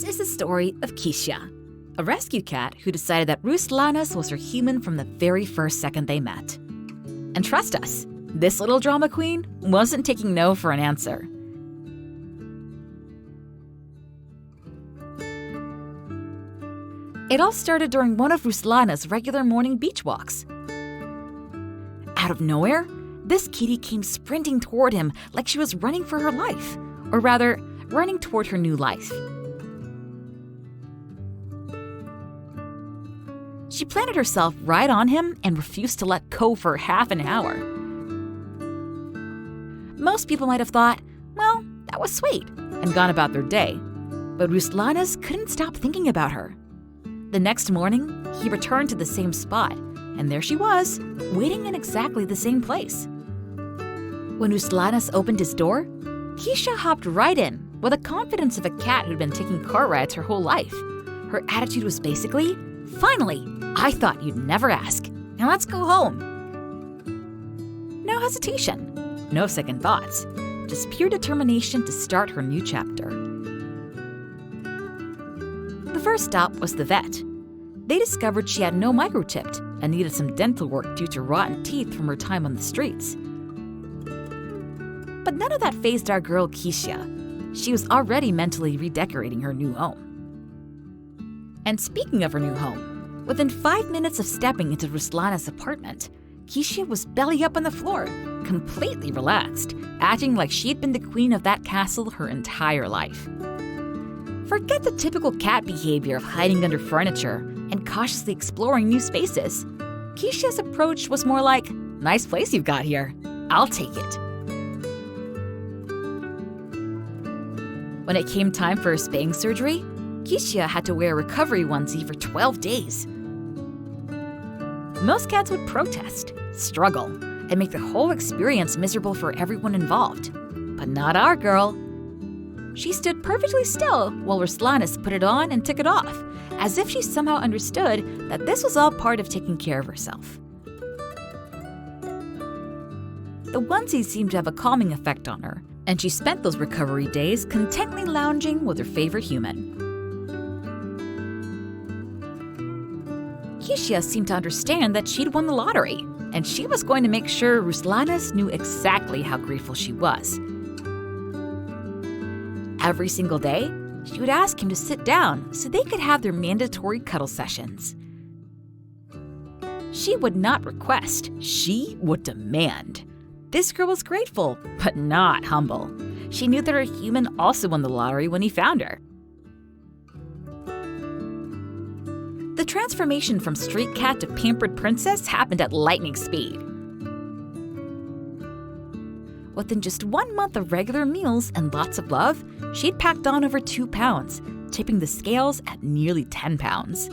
This is the story of Keesya, a rescue cat who decided that Ruslanas was her human from the very first second they met. And trust us, this little drama queen wasn't taking no for an answer. It all started during one of Ruslana's regular morning beach walks. Out of nowhere, this kitty came sprinting toward him like she was running for her life, or rather, running toward her new life. She planted herself right on him and refused to let go for half an hour. Most people might have thought, well, that was sweet, and gone about their day. But Ruslanas couldn't stop thinking about her. The next morning, he returned to the same spot, and there she was, waiting in exactly the same place. When Ruslanas opened his door, Keesya hopped right in with the confidence of a cat who'd been taking car rides her whole life. Her attitude was basically, "Finally, I thought you'd never ask. Now let's go home." No hesitation, no second thoughts, just pure determination to start her new chapter. The first stop was the vet. They discovered she had no microchipped and needed some dental work due to rotten teeth from her time on the streets. But none of that fazed our girl Keesya. She was already mentally redecorating her new home. And speaking of her new home, within 5 minutes of stepping into Ruslana's apartment, Keesya was belly up on the floor, completely relaxed, acting like she had been the queen of that castle her entire life. Forget the typical cat behavior of hiding under furniture and cautiously exploring new spaces. Keesya's approach was more like, "Nice place you've got here. I'll take it." When it came time for her spaying surgery, Keesya had to wear a recovery onesie for 12 days. Most cats would protest, struggle, and make the whole experience miserable for everyone involved. But not our girl. She stood perfectly still while Ruslanas put it on and took it off, as if she somehow understood that this was all part of taking care of herself. The onesie seemed to have a calming effect on her, and she spent those recovery days contently lounging with her favorite human. Keesya seemed to understand that she'd won the lottery, and she was going to make sure Ruslanas knew exactly how grateful she was. Every single day, she would ask him to sit down so they could have their mandatory cuddle sessions. She would not request, she would demand. This girl was grateful, but not humble. She knew that her human also won the lottery when he found her. The transformation from street cat to pampered princess happened at lightning speed. Within just 1 month of regular meals and lots of love, she'd packed on over 2 pounds, tipping the scales at nearly 10 pounds.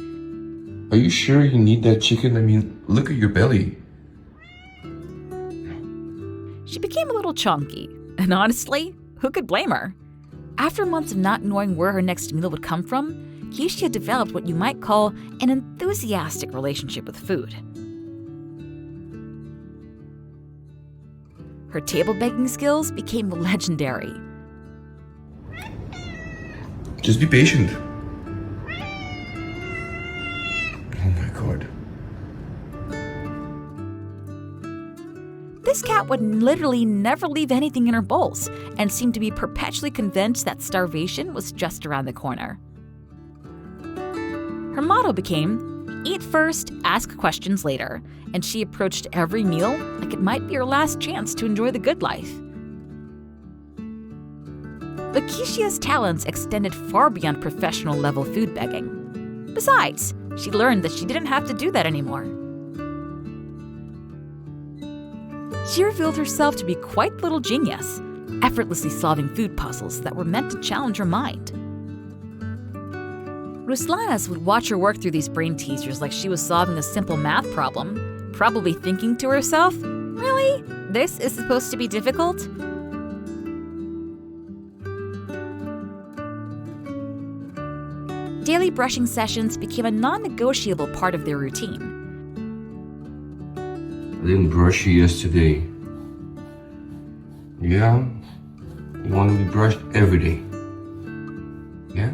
Are you sure you need that chicken? I mean, look at your belly. She became a little chunky, and honestly, who could blame her? After months of not knowing where her next meal would come from, Keesya developed what you might call an enthusiastic relationship with food. Her table begging skills became legendary. Just be patient. Oh my God. This cat would literally never leave anything in her bowls and seemed to be perpetually convinced that starvation was just around the corner. Her motto became, "Eat first, ask questions later," and she approached every meal like it might be her last chance to enjoy the good life. But Keesya's talents extended far beyond professional-level food begging. Besides, she learned that she didn't have to do that anymore. She revealed herself to be quite the little genius, effortlessly solving food puzzles that were meant to challenge her mind. Ruslanas would watch her work through these brain teasers like she was solving a simple math problem, probably thinking to herself, "Really? This is supposed to be difficult?" Daily brushing sessions became a non-negotiable part of their routine. I didn't brush you yesterday. Yeah? You want to be brushed every day. Yeah?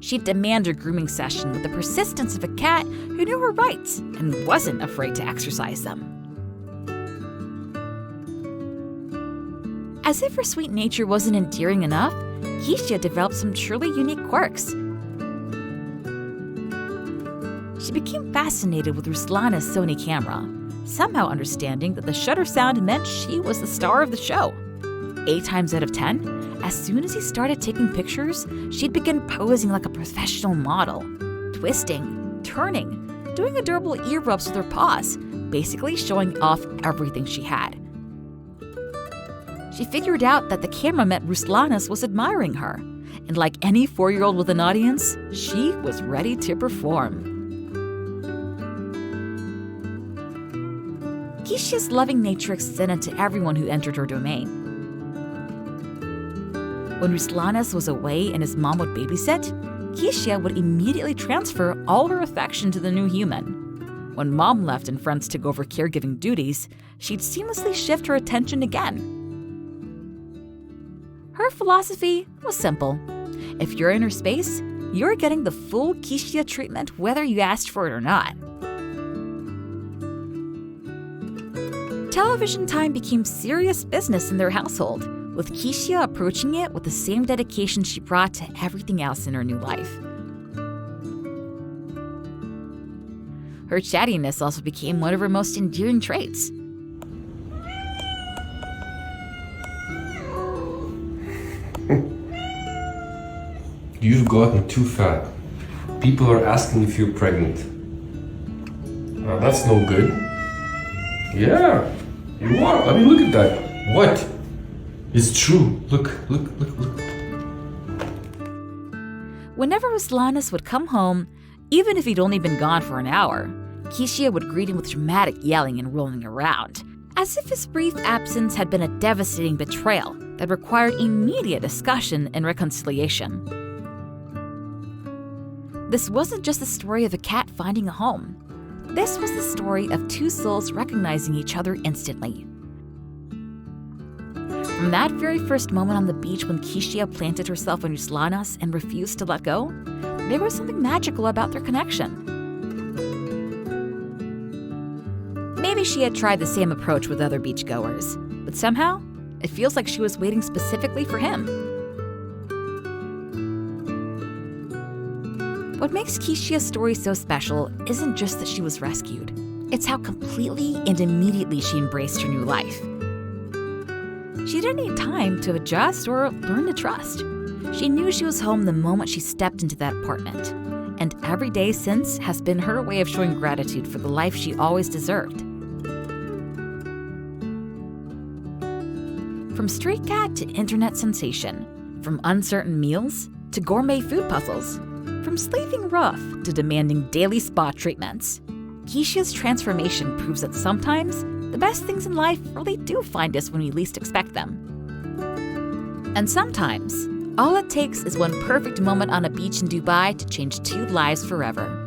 She'd demand a grooming session with the persistence of a cat who knew her rights and wasn't afraid to exercise them. As if her sweet nature wasn't endearing enough, Keesya developed some truly unique quirks. She became fascinated with Ruslana's Sony camera, somehow understanding that the shutter sound meant she was the star of the show. 8 times out of 10, as soon as he started taking pictures, she'd begin posing like a professional model, twisting, turning, doing adorable ear rubs with her paws, basically showing off everything she had. She figured out that the camera meant Ruslanas was admiring her, and like any 4-year-old with an audience, she was ready to perform. Keesya's loving nature extended to everyone who entered her domain. When Ruslanas was away and his mom would babysit, Keesya would immediately transfer all her affection to the new human. When mom left and friends took over caregiving duties, she'd seamlessly shift her attention again. Her philosophy was simple. If you're in her space, you're getting the full Keesya treatment whether you asked for it or not. Television time became serious business in their household, with Keesya approaching it with the same dedication she brought to everything else in her new life. Her chattiness also became one of her most endearing traits. You've gotten too fat. People are asking if you're pregnant. That's no good. Yeah, you are. I mean, look at that. What? It's true. Look. Whenever Ruslanas would come home, even if he'd only been gone for an hour, Keesya would greet him with dramatic yelling and rolling around, as if his brief absence had been a devastating betrayal that required immediate discussion and reconciliation. This wasn't just the story of a cat finding a home. This was the story of 2 souls recognizing each other instantly. From that very first moment on the beach when Keesya planted herself on Ruslanas and refused to let go, there was something magical about their connection. Maybe she had tried the same approach with other beachgoers, but somehow, it feels like she was waiting specifically for him. What makes Keesya's story so special isn't just that she was rescued. It's how completely and immediately she embraced her new life. She didn't need time to adjust or learn to trust. She knew she was home the moment she stepped into that apartment. And every day since has been her way of showing gratitude for the life she always deserved. From street cat to internet sensation, from uncertain meals to gourmet food puzzles, from sleeping rough to demanding daily spa treatments, Keesya's transformation proves that sometimes the best things in life really do find us when we least expect them. And sometimes, all it takes is one perfect moment on a beach in Dubai to change 2 lives forever.